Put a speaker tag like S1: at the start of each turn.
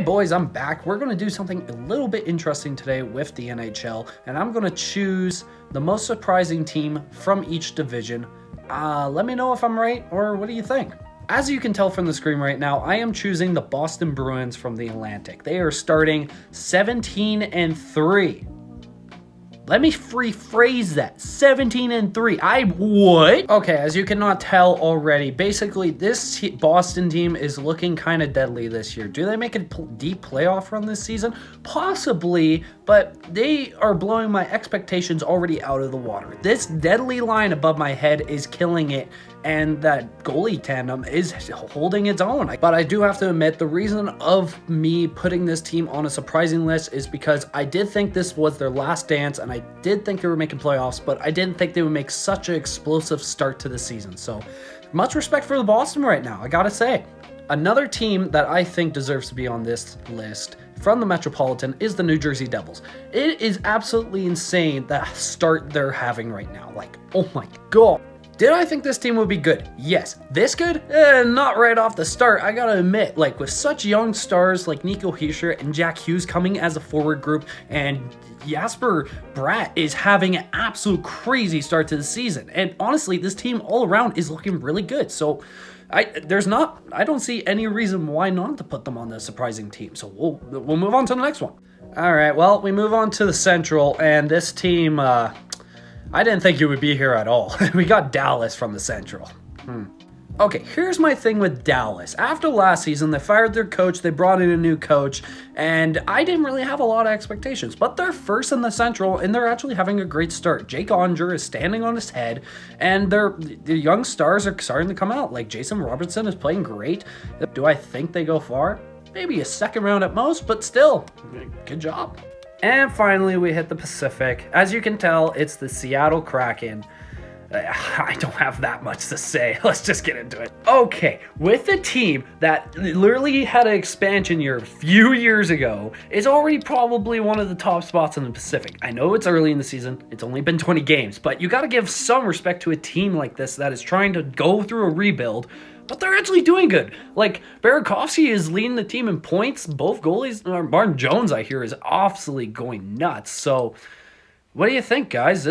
S1: boys, I'm back. We're going to do something a little bit interesting today with the NHL, and I'm going to choose the most surprising team from each division. Let me know if I'm right, or what do you think? As you can tell from the screen right now, I am choosing the Boston Bruins from the Atlantic. They are starting 17-3. Let me rephrase that. 17-3. What? Okay, as you cannot tell already, basically this Boston team is looking kind of deadly this year. Do they make a deep playoff run this season? Possibly, but they are blowing my expectations already out of the water. This deadly line above my head is killing it, and that goalie tandem is holding its own. But I do have to admit, the reason of me putting this team on a surprising list is because I did think this was their last dance, and I did think they were making playoffs, but I didn't think they would make such an explosive start to the season. So much respect for the Boston right now, I gotta say. Another team that I think deserves to be on this list from the Metropolitan is the New Jersey Devils. It is absolutely insane the start they're having right now. Like, oh my god. Did I think this team would be good? Yes. This good? Not right off the start, I gotta admit. Like, with such young stars like Nico Hischier and Jack Hughes coming as a forward group, and Jasper Bratt is having an absolute crazy start to the season. And honestly, this team all around is looking really good. So I don't see any reason why not to put them on the surprising team. So we'll move on to the next one. All right, well, we move on to the Central, and this team, I didn't think you would be here at all. We got Dallas from the Central. Okay, here's my thing with Dallas. After last season, they fired their coach, they brought in a new coach, and I didn't really have a lot of expectations. But they're first in the Central, and they're actually having a great start. Jake Onger is standing on his head, and the young stars are starting to come out. Like, Jason Robertson is playing great. Do I think they go far? Maybe a second round at most, but still, good job. And finally, we hit the Pacific. As you can tell, it's the Seattle Kraken. I don't have that much to say. Let's just get into it. Okay, with a team that literally had an expansion year a few years ago, is already probably one of the top spots in the Pacific. I know it's early in the season. It's only been 20 games, but you got to give some respect to a team like this that is trying to go through a rebuild, but they're actually doing good. Like, Burakovsky is leading the team in points. Both goalies, Martin Jones, I hear, is obviously going nuts. So, what do you think, guys?